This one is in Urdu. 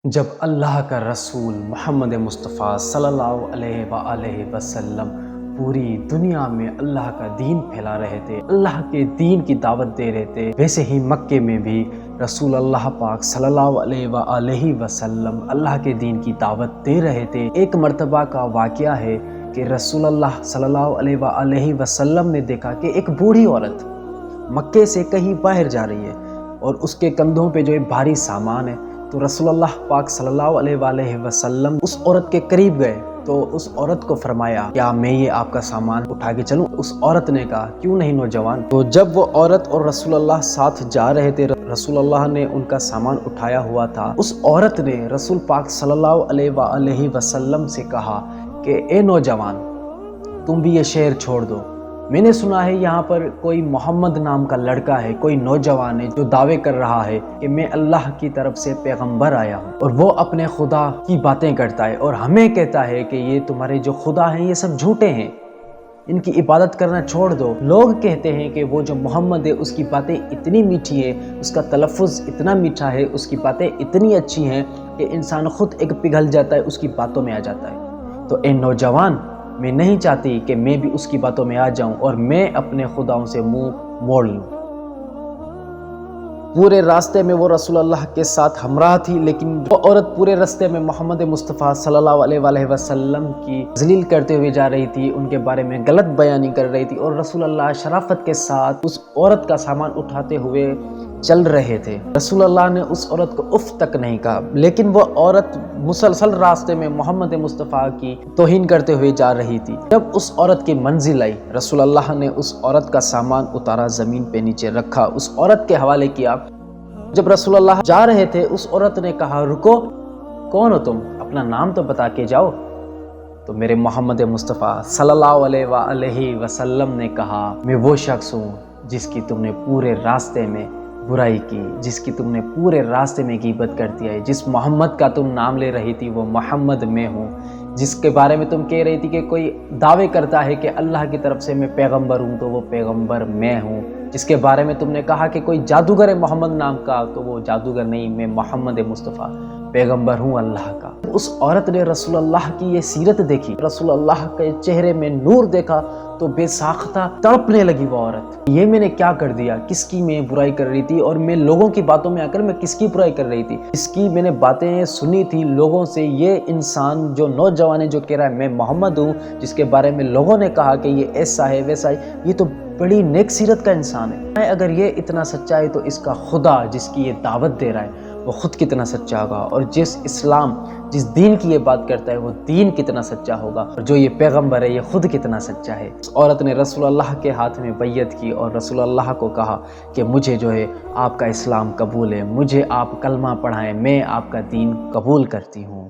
جب اللہ کا رسول محمد مصطفیٰ صلی اللہ علیہ وآلہ وسلم پوری دنیا میں اللہ کا دین پھیلا رہے تھے، اللہ کے دین کی دعوت دے رہے تھے، ویسے ہی مکے میں بھی رسول اللہ پاک صلی اللہ علیہ وآلہ وسلم اللہ کے دین کی دعوت دے رہے تھے۔ ایک مرتبہ کا واقعہ ہے کہ رسول اللہ صلی اللہ علیہ وآلہ وسلم نے دیکھا کہ ایک بوڑھی عورت مکے سے کہیں باہر جا رہی ہے اور اس کے کندھوں پہ جو بھاری سامان ہے، تو رسول اللہ پاک صلی اللہ علیہ وآلہ وسلم اس عورت کے قریب گئے تو اس عورت کو فرمایا، کیا میں یہ آپ کا سامان اٹھا کے چلوں؟ اس عورت نے کہا، کیوں نہیں نوجوان۔ تو جب وہ عورت اور رسول اللہ ساتھ جا رہے تھے، رسول اللہ نے ان کا سامان اٹھایا ہوا تھا، اس عورت نے رسول پاک صلی اللہ علیہ وآلہ وسلم سے کہا کہ اے نوجوان، تم بھی یہ شہر چھوڑ دو، میں نے سنا ہے یہاں پر کوئی محمد نام کا لڑکا ہے، کوئی نوجوان ہے جو دعوے کر رہا ہے کہ میں اللہ کی طرف سے پیغمبر آیا ہوں، اور وہ اپنے خدا کی باتیں کرتا ہے اور ہمیں کہتا ہے کہ یہ تمہارے جو خدا ہیں یہ سب جھوٹے ہیں، ان کی عبادت کرنا چھوڑ دو۔ لوگ کہتے ہیں کہ وہ جو محمد ہے اس کی باتیں اتنی میٹھی ہے، اس کا تلفظ اتنا میٹھا ہے، اس کی باتیں اتنی اچھی ہیں کہ انسان خود ایک پگھل جاتا ہے، اس کی باتوں میں آ جاتا ہے۔ تو اے نوجوان، میں نہیں چاہتی کہ میں بھی اس کی باتوں میں آ جاؤں اور میں اپنے خداؤں سے منہ موڑ لوں۔ پورے راستے میں وہ رسول اللہ کے ساتھ ہمراہ تھی، لیکن وہ عورت پورے راستے میں محمد مصطفیٰ صلی اللہ علیہ وآلہ وسلم کی ذلیل کرتے ہوئے جا رہی تھی، ان کے بارے میں غلط بیانی کر رہی تھی، اور رسول اللہ شرافت کے ساتھ اس عورت کا سامان اٹھاتے ہوئے چل رہے تھے۔ رسول اللہ نے اس عورت کو اف تک نہیں کہا، لیکن وہ عورت مسلسل راستے میں محمد مصطفیٰ کی توہین کرتے ہوئے جا رہی تھی۔ جب اس عورت کی منزل آئی، رسول اللہ نے اس عورت کا سامان اتارا، زمین پہ نیچے رکھا، اس عورت کے حوالے کیا۔ جب رسول اللہ جا رہے تھے، اس عورت نے کہا، رکو، کون ہو تم؟ اپنا نام تو بتا کے جاؤ۔ تو میرے محمد مصطفیٰ صلی اللہ علیہ وآلہ وسلم نے کہا، میں وہ شخص ہوں جس کی تم نے پورے راستے میں برائی کی، جس کی تم نے پورے راستے میں غیبت کر دیا ہے، جس محمد کا تم نام لے رہی تھی وہ محمد میں ہوں، جس کے بارے میں تم کہہ رہی تھی کہ کوئی دعوے کرتا ہے کہ اللہ کی طرف سے میں پیغمبر ہوں، تو وہ پیغمبر میں ہوں، جس کے بارے میں تم نے کہا کہ کوئی جادوگر ہے محمد نام کا، تو وہ جادوگر نہیں، میں محمد مصطفیٰ پیغمبر ہوں اللہ کا۔ اس عورت نے رسول اللہ کی یہ سیرت دیکھی، رسول اللہ کے چہرے میں نور دیکھا تو بے ساختہ تڑپنے لگی وہ عورت۔ یہ میں نے کیا کر دیا؟ کس کی میں برائی کر رہی تھی، اور میں لوگوں کی باتوں میں آ کر میں کس کی برائی کر رہی تھی؟ اس کی میں نے باتیں سنی تھی لوگوں سے، یہ انسان جو نوجوان ہے جو کہہ رہا ہے میں محمد ہوں، جس کے بارے میں لوگوں نے کہا کہ یہ ایسا ہے ویسا ہے، یہ تو بڑی نیک سیرت کا انسان ہے۔ اگر یہ اتنا سچا ہے تو اس کا خدا جس کی یہ دعوت دے رہا ہے وہ خود کتنا سچا ہوگا، اور جس اسلام جس دین کی یہ بات کرتا ہے وہ دین کتنا سچا ہوگا، اور جو یہ پیغمبر ہے یہ خود کتنا سچا ہے۔ اس عورت نے رسول اللہ کے ہاتھ میں بیعت کی اور رسول اللہ کو کہا کہ مجھے جو ہے آپ کا اسلام قبول ہے، مجھے آپ کلمہ پڑھائیں، میں آپ کا دین قبول کرتی ہوں۔